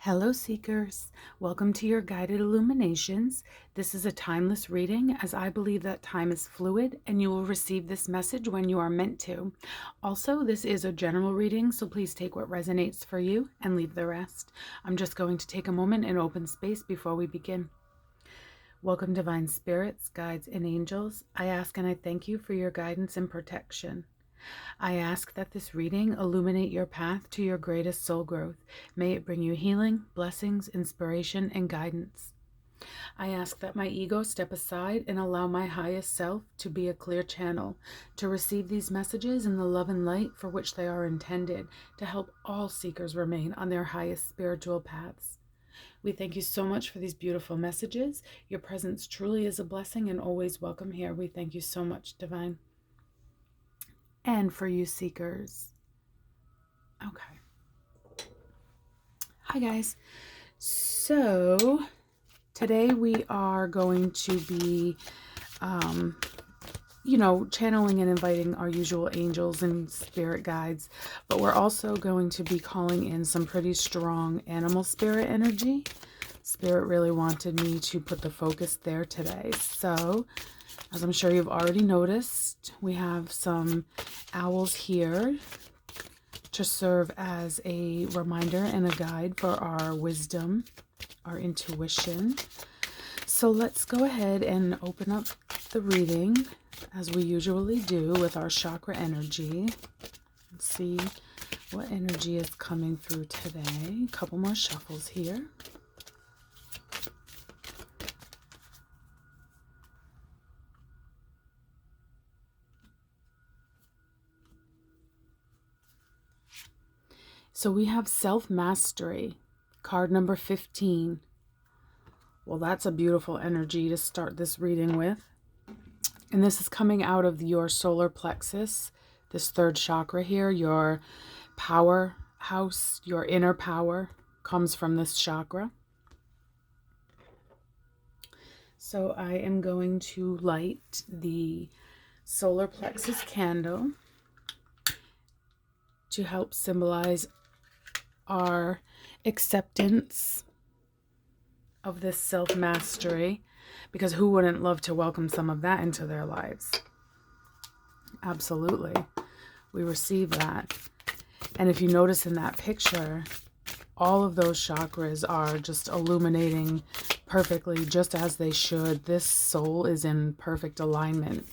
Hello Seekers, welcome to your Guided Illuminations. This is a timeless reading as I believe that time is fluid and you will receive this message when you are meant to. Also, this is a general reading, so please take what resonates for you and leave the rest. I'm just going to take a moment and open space before we begin. Welcome divine spirits, guides, and angels. I ask and I thank you for your guidance and protection. I ask that this reading illuminate your path to your greatest soul growth. May it bring you healing, blessings, inspiration, and guidance. I ask that my ego step aside and allow my highest self to be a clear channel, to receive these messages in the love and light for which they are intended, to help all seekers remain on their highest spiritual paths. We thank you so much for these beautiful messages. Your presence truly is a blessing and always welcome here. We thank you so much, Divine. And for you seekers. Okay. Hi guys. So today we are going to be, channeling and inviting our usual angels and spirit guides, but we're also going to be calling in some pretty strong animal spirit energy. Spirit really wanted me to put the focus there today. So as I'm sure you've already noticed, we have some owls here to serve as a reminder and a guide for our wisdom, our intuition. So let's go ahead and open up the reading as we usually do with our chakra energy. Let's see what energy is coming through today. A couple more shuffles here. So we have self-mastery, card number 15. Well, that's a beautiful energy to start this reading with. And this is coming out of your solar plexus, this third chakra here. Your powerhouse, your inner power comes from this chakra. So I am going to light the solar plexus candle to help symbolize our acceptance of this self-mastery, because who wouldn't love to welcome some of that into their lives? Absolutely. We receive that. And if you notice in that picture, all of those chakras are just illuminating perfectly, just as they should. This soul is in perfect alignment.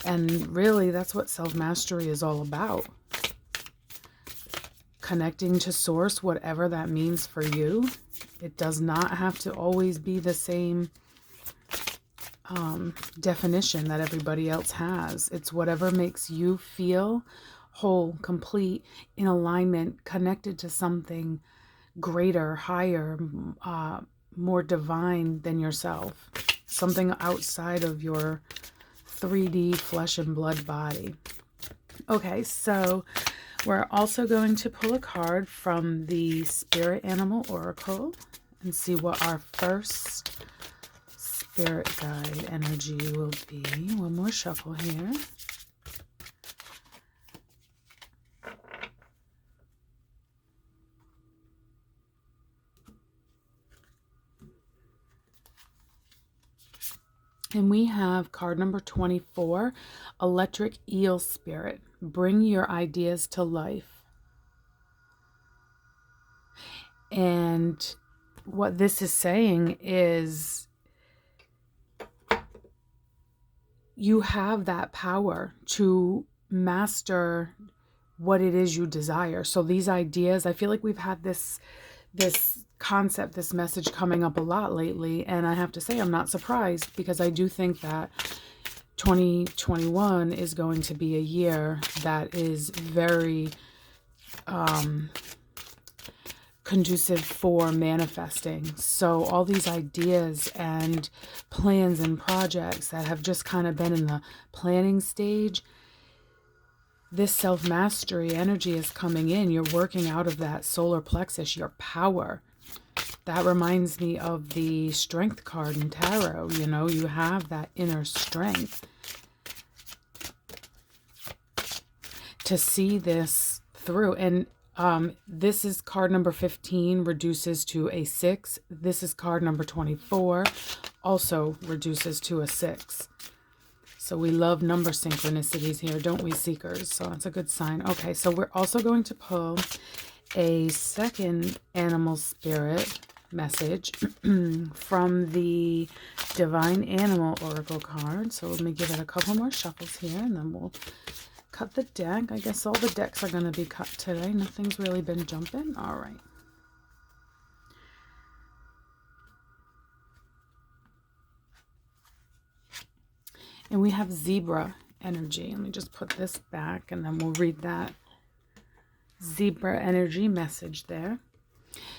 And really, that's what self-mastery is all about. Connecting to source, whatever that means for you. It does not have to always be the same definition that everybody else has. It's whatever makes you feel whole, complete, in alignment, connected to something greater, higher, more divine than yourself. Something outside of your 3D flesh and blood body. Okay, so we're also going to pull a card from the Spirit Animal Oracle and see what our first spirit guide energy will be. One more shuffle here. And we have card number 24, Electric Eel Spirit. Bring your ideas to life. And what this is saying is you have that power to master what it is you desire. So these ideas, I feel like we've had this concept, this message coming up a lot lately, and I have to say I'm not surprised, because I do think that 2021 is going to be a year that is very conducive for manifesting. So all these ideas and plans and projects that have just kind of been in the planning stage, this self-mastery energy is coming in. You're working out of that solar plexus, your power. That reminds me of the strength card in tarot. You know, you have that inner strength to see this through. And This is card number 15, reduces to a 6. This is card number 24, also reduces to a 6. So we love number synchronicities here, don't we, seekers? So that's a good sign. Okay, so we're also going to pull a second animal spirit message from the Divine Animal Oracle card. So let me give it a couple more shuffles here, and then we'll cut the deck. I guess all the decks are going to be cut today. Nothing's really been jumping. All right. And we have zebra energy. Let me just put this back, and then we'll read that zebra energy message there.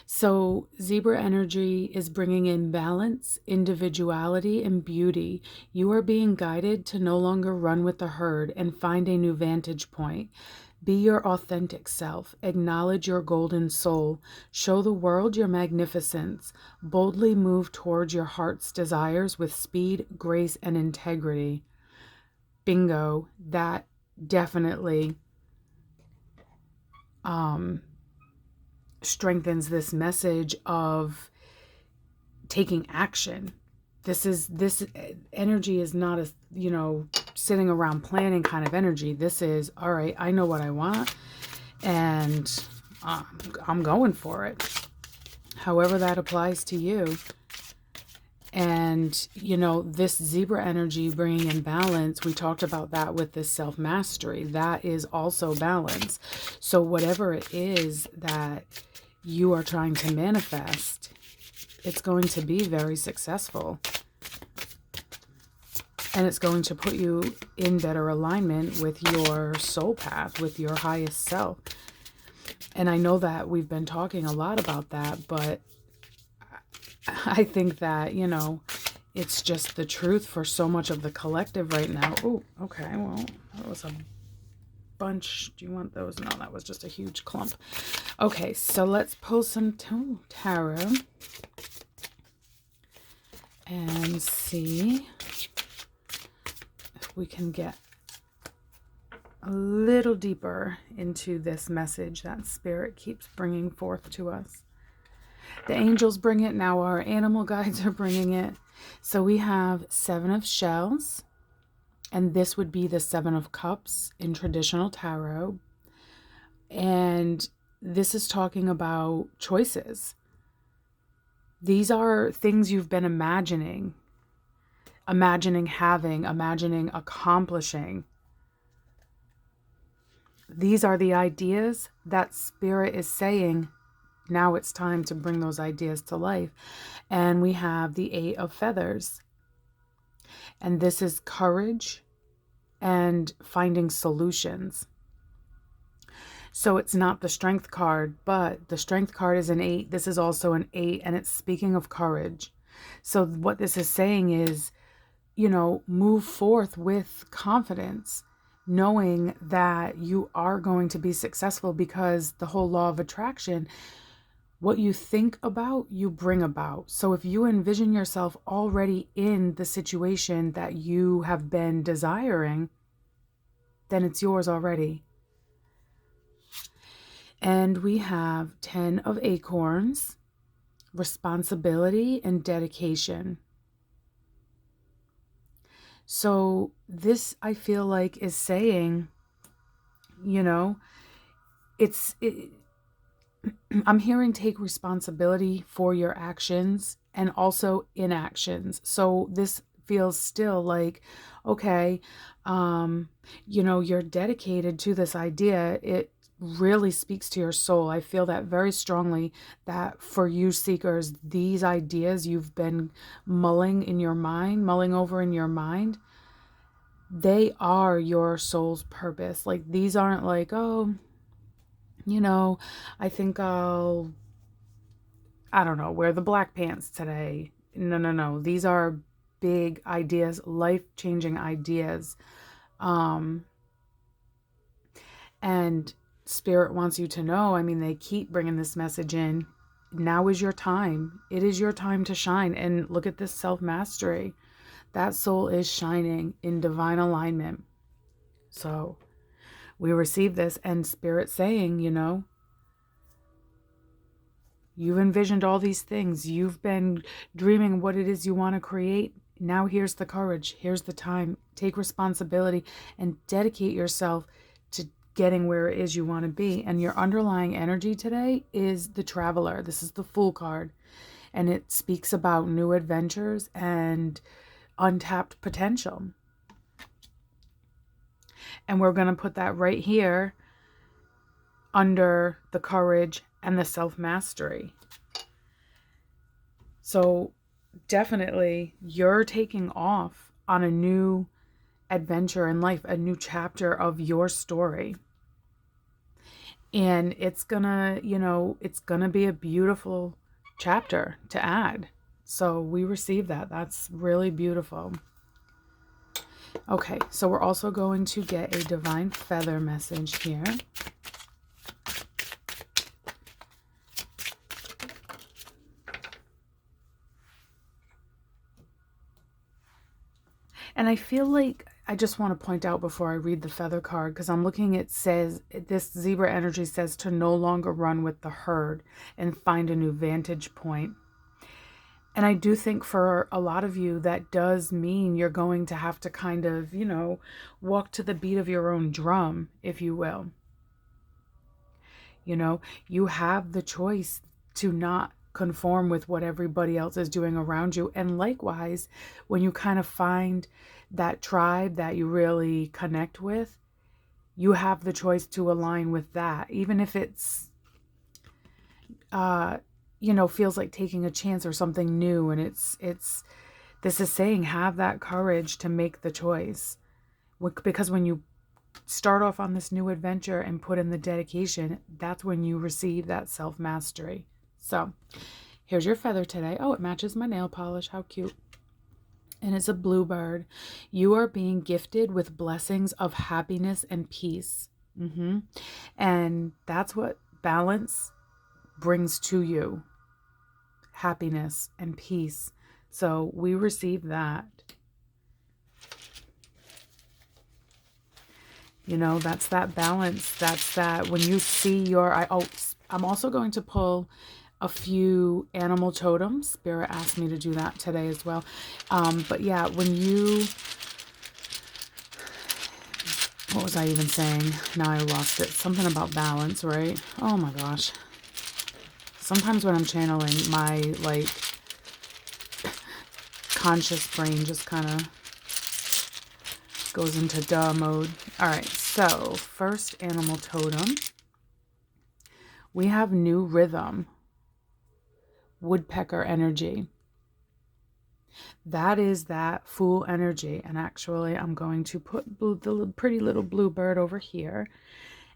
So zebra energy is bringing in balance, individuality, and beauty. You are being guided to no longer run with the herd and find a new vantage point. Be your authentic self. Acknowledge your golden soul. Show the world your magnificence. Boldly move towards your heart's desires with speed, grace, and integrity. Bingo. That definitely strengthens this message of taking action. This energy is not a, sitting around planning kind of energy. This is, all right, I know what I want, and I'm going for it. However that applies to you. And, this zebra energy bringing in balance, we talked about that with this self-mastery. That is also balance. So whatever it is that you are trying to manifest, it's going to be very successful. And it's going to put you in better alignment with your soul path, with your highest self. And I know that we've been talking a lot about that, but I think that, it's just the truth for so much of the collective right now. Oh, okay, well, that was a bunch. Do you want those? No, that was just a huge clump. Okay, so let's pull some tarot and see if we can get a little deeper into this message that Spirit keeps bringing forth to us. The angels bring it. Now our animal guides are bringing it. So we have 7 of shells, and this would be the 7 of cups in traditional tarot. And this is talking about choices. These are things you've been imagining having, imagining accomplishing. These are the ideas that Spirit is saying, now it's time to bring those ideas to life. And we have the 8 of feathers. And this is courage and finding solutions. So it's not the strength card, but the strength card is an 8. This is also an 8, and it's speaking of courage. So what this is saying is, move forth with confidence, knowing that you are going to be successful, because the whole law of attraction, what you think about, you bring about. So if you envision yourself already in the situation that you have been desiring, then it's yours already. And we have 10 of acorns, responsibility and dedication. So this, I feel like, is saying, I'm hearing take responsibility for your actions and also inactions. So this feels still like, okay, you're dedicated to this idea. It really speaks to your soul. I feel that very strongly, that for you seekers, these ideas you've been mulling over in your mind, they are your soul's purpose. Like, these aren't like, oh, I think I don't know, wear the black pants today. No. These are big ideas, life-changing ideas. And Spirit wants you to know, they keep bringing this message in. Now is your time. It is your time to shine. And look at this self-mastery. That soul is shining in divine alignment. So we receive this, and Spirit saying, You've envisioned all these things. You've been dreaming what it is you want to create. Now here's the courage. Here's the time. Take responsibility and dedicate yourself to getting where it is you want to be. And your underlying energy today is the Traveler. This is the Fool card. And it speaks about new adventures and untapped potential. And we're going to put that right here under the courage and the self-mastery. So definitely you're taking off on a new adventure in life, a new chapter of your story. And it's gonna, it's gonna be a beautiful chapter to add. So we receive that. That's really beautiful. Okay, so we're also going to get a divine feather message here. And I feel like I just want to point out before I read the feather card, because I'm looking, it says, this zebra energy says to no longer run with the herd and find a new vantage point. And I do think for a lot of you, that does mean you're going to have to kind of, walk to the beat of your own drum, if you will. You have the choice to not conform with what everybody else is doing around you. And likewise, when you kind of find that tribe that you really connect with, you have the choice to align with that, even if it's feels like taking a chance or something new. And this is saying, have that courage to make the choice, because when you start off on this new adventure and put in the dedication, that's when you receive that self-mastery. So here's your feather today. Oh, it matches my nail polish. How cute. And it's a bluebird. You are being gifted with blessings of happiness and peace. And that's what balance brings to you. Happiness and peace. So we receive that. That's that balance. That's that when you see your... I'm also going to pull a few animal totems. Spirit asked me to do that today as well. But yeah, when you... What was I even saying? Now I lost it. Something about balance, right? Oh my gosh. Sometimes when I'm channeling, my, conscious brain just kind of goes into duh mode. All right, so first animal totem. We have new rhythm. Woodpecker energy. That is that Fool energy. And actually, I'm going to put the pretty little blue bird over here.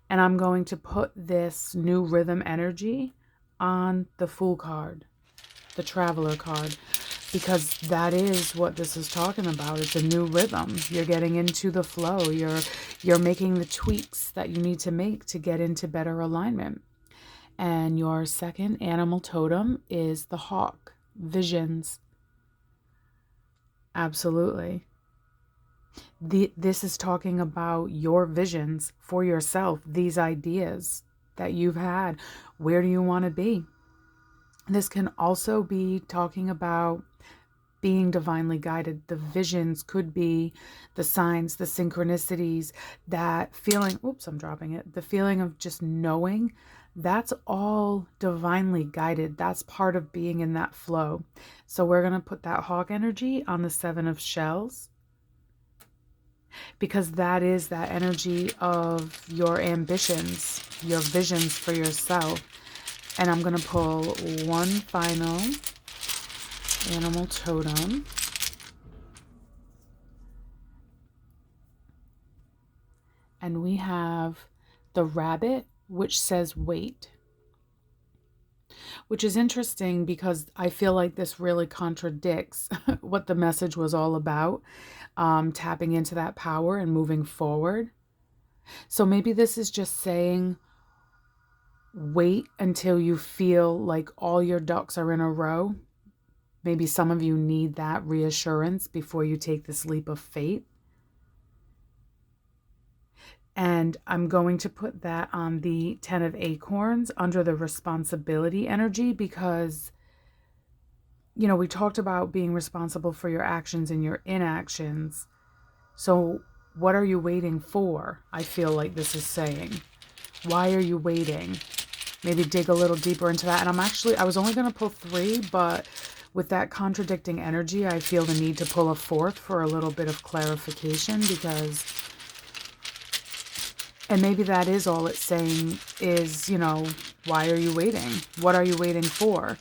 And I'm going to put this new rhythm energy on the Fool card, the Traveler card, because that is what this is talking about. It's a new rhythm. You're getting into the flow. You're making the tweaks that you need to make to get into better alignment. And your second animal totem is the hawk. Visions. Absolutely. This is talking about your visions for yourself, these ideas that you've had. Where do you want to be? This can also be talking about being divinely guided. The visions could be the signs, the synchronicities, that feeling, oops, I'm dropping it. The feeling of just knowing, that's all divinely guided. That's part of being in that flow. So we're going to put that hawk energy on the 7 of shells, because that is that energy of your ambitions, your visions for yourself. And I'm going to pull one final animal totem. And we have the rabbit, which says wait. Which is interesting because I feel like this really contradicts what the message was all about. Tapping into that power and moving forward. So maybe this is just saying, wait until you feel like all your ducks are in a row. Maybe some of you need that reassurance before you take this leap of faith. And I'm going to put that on the 10 of Acorns under the responsibility energy because, you know, we talked about being responsible for your actions and your inactions. So what are you waiting for? I feel like this is saying. Why are you waiting? Maybe dig a little deeper into that. And I was only going to pull 3, but with that contradicting energy, I feel the need to pull a 4th for a little bit of clarification because, and maybe that is all it's saying is, you know, why are you waiting? What are you waiting for?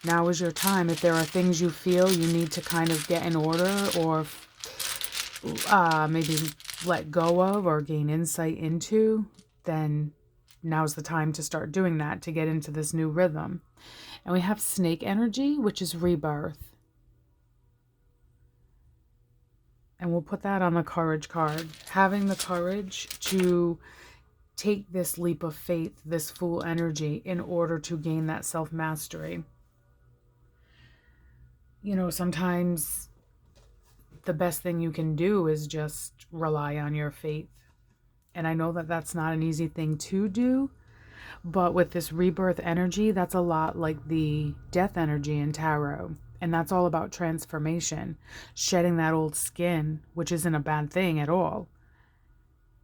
Now is your time. If there are things you feel you need to kind of get in order or maybe let go of or gain insight into, then now's the time to start doing that to get into this new rhythm. And we have snake energy, which is rebirth. And we'll put that on the courage card. Having the courage to take this leap of faith, this full energy, in order to gain that self-mastery. You know, sometimes the best thing you can do is just rely on your faith. And I know that that's not an easy thing to do, but with this rebirth energy, that's a lot like the death energy in tarot. And that's all about transformation, shedding that old skin, which isn't a bad thing at all.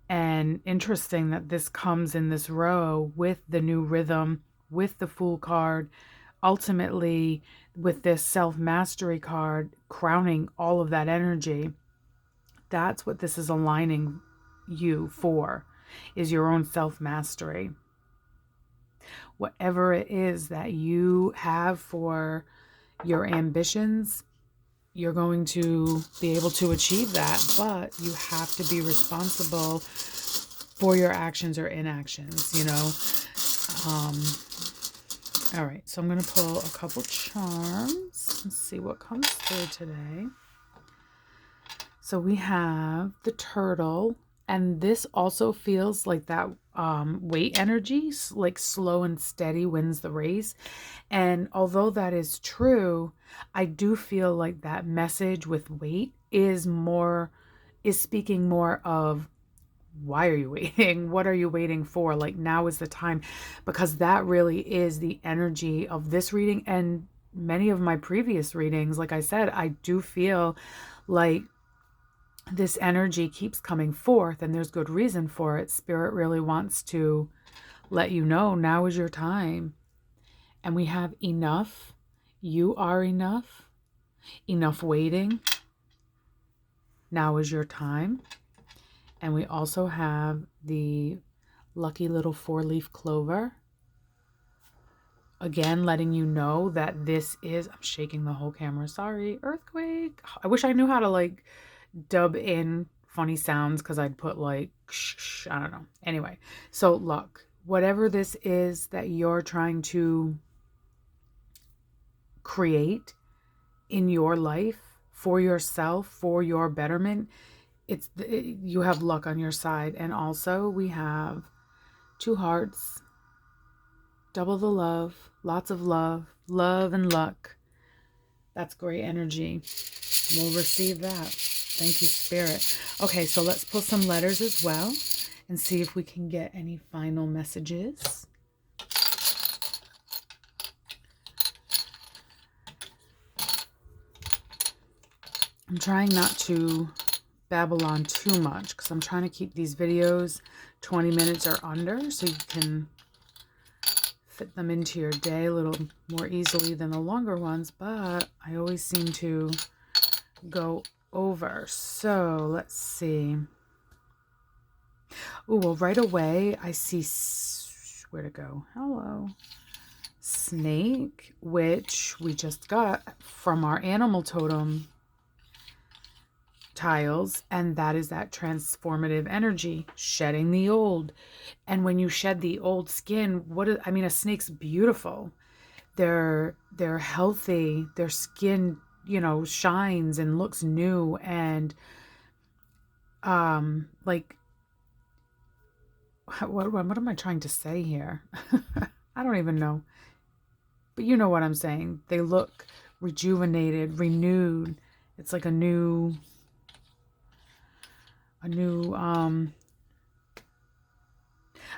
And interesting that this comes in this row with the new rhythm, with the Fool card, ultimately with this self-mastery card crowning all of that energy. That's what this is aligning you for, is your own self-mastery. Whatever it is that you have for your ambitions, you're going to be able to achieve that, but you have to be responsible for your actions or inactions, you know. All right, so I'm going to pull a couple charms and see what comes through today. So we have the turtle, and this also feels like that weight energy, like slow and steady wins the race. And although that is true, I do feel like that message with weight is speaking more of, why are you waiting? What are you waiting for? Like, now is the time, because that really is the energy of this reading and many of my previous readings. Like I said, I do feel like this energy keeps coming forth, and there's good reason for it. Spirit really wants to let you know now is your time. And we have enough. You are enough. Enough waiting. Now is your time. And we also have the lucky little 4-leaf clover. Again, letting you know that this is, I'm shaking the whole camera, sorry, earthquake. I wish I knew how to like dub in funny sounds, because I'd put like shh, I don't know. Anyway, so look, whatever this is that you're trying to create in your life for yourself, for your betterment, you have luck on your side. And also we have 2 hearts, double the love, lots of love, love and luck. That's great energy. We'll receive that. Thank you, Spirit. Okay, so let's pull some letters as well and see if we can get any final messages. I'm trying not to babble on too much because I'm trying to keep these videos 20 minutes or under so you can fit them into your day a little more easily than the longer ones, but I always seem to go over. So let's see. Oh, well, right away I see, where to go? Hello. Snake, which we just got from our animal totem tiles, and that is that transformative energy, shedding the old. And when you shed the old skin, I mean, a snake's beautiful. They're healthy. Their skin, you know, shines and looks new, and like, what am I trying to say here? I don't even know, but you know what I'm saying. They look rejuvenated, renewed. It's like a new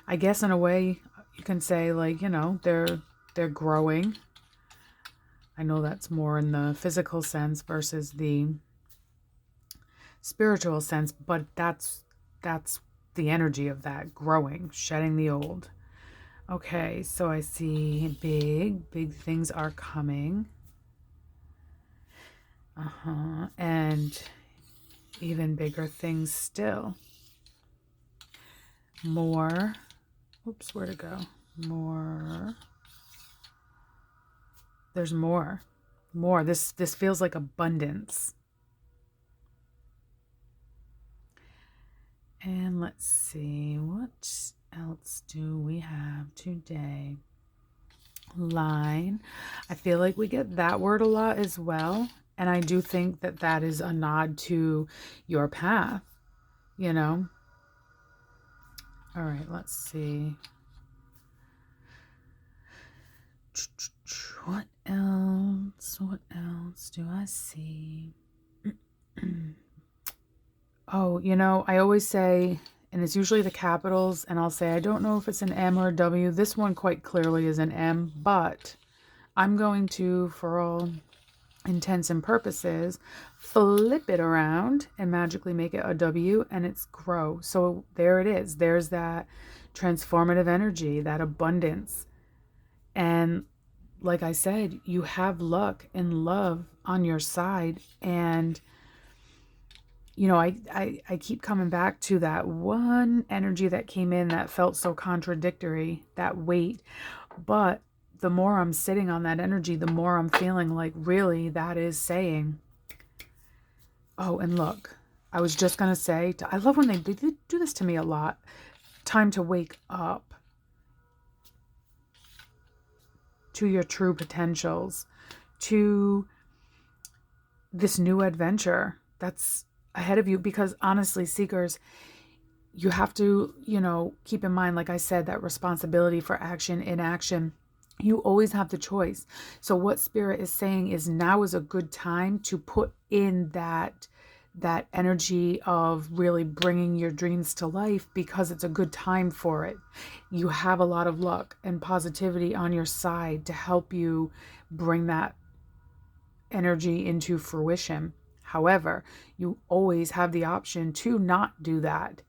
I guess in a way you can say, like, you know, they're growing. I know that's more in the physical sense versus the spiritual sense, but that's the energy of that, growing, shedding the old. Okay, so I see big things are coming. And even bigger things still. More. Oops, where'd it go? More. There's more. More. This feels like abundance. And let's see, what else do we have today? Line. I feel like we get that word a lot as well. And I do think that that is a nod to your path, you know? All right, let's see. What else? What else do I see? Oh, you know, I always say, and it's usually the capitals, and I'll say, I don't know if it's an M or a W. This one quite clearly is an M, but I'm going to, for all intents and purposes, flip it around and magically make it a W, and it's grow. So there it is. There's that transformative energy, that abundance. And like I said, you have luck and love on your side. And, you know, I keep coming back to that one energy that came in that felt so contradictory, that weight. But the more I'm sitting on that energy, the more I'm feeling like really that is saying, oh, and look, I was just going to say, I love when they do this to me a lot. Time to wake up to your true potentials, to this new adventure that's ahead of you. Because honestly, seekers, you have to, you know, keep in mind, like I said, that responsibility for action, inaction. You always have the choice. So what Spirit is saying is now is a good time to put in that energy of really bringing your dreams to life, because it's a good time for it. You have a lot of luck and positivity on your side to help you bring that energy into fruition. However, you always have the option to not do that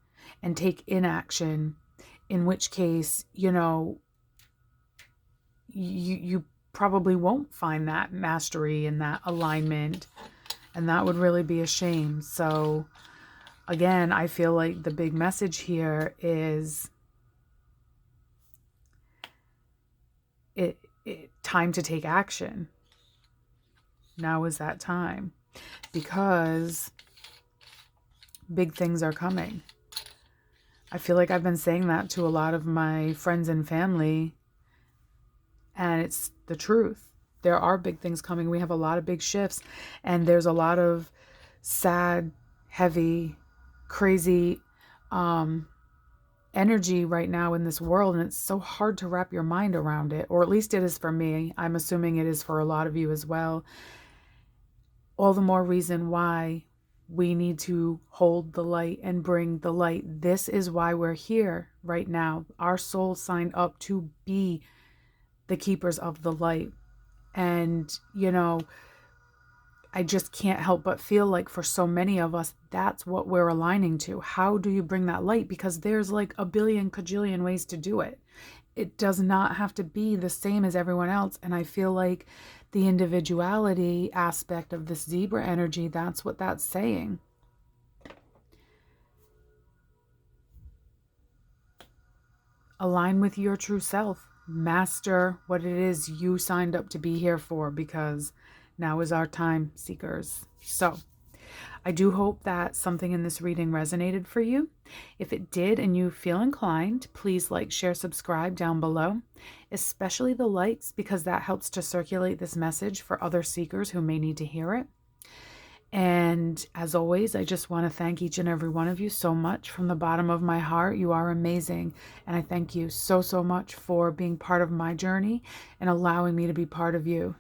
and take inaction, in which case, you know, you probably won't find that mastery and that alignment, and that would really be a shame. So again, I feel like the big message here is it time to take action. Now is that time, because big things are coming. I feel like I've been saying that to a lot of my friends and family, and it's the truth. There are big things coming. We have a lot of big shifts, and there's a lot of sad, heavy, crazy energy right now in this world, and it's so hard to wrap your mind around it, or at least it is for me. I'm assuming it is for a lot of you as well. All the more reason why we need to hold the light and bring the light. This is why we're here right now. Our soul signed up to be the keepers of the light. And, you know, I just can't help but feel like for so many of us, that's what we're aligning to. How do you bring that light? Because there's like a billion cajillion ways to do it. It does not have to be the same as everyone else. And I feel like the individuality aspect of this zebra energy, that's what that's saying. Align with your true self. Master what it is you signed up to be here for, because now is our time, seekers. So I do hope that something in this reading resonated for you. If it did and you feel inclined, please like, share, subscribe down below, especially the likes, because that helps to circulate this message for other seekers who may need to hear it. And as always, I just want to thank each and every one of you so much from the bottom of my heart. You are amazing. And I thank you so much for being part of my journey and allowing me to be part of you.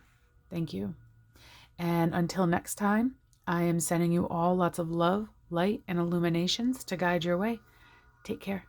Thank you. And until next time, I am sending you all lots of love, light, and illuminations to guide your way. Take care.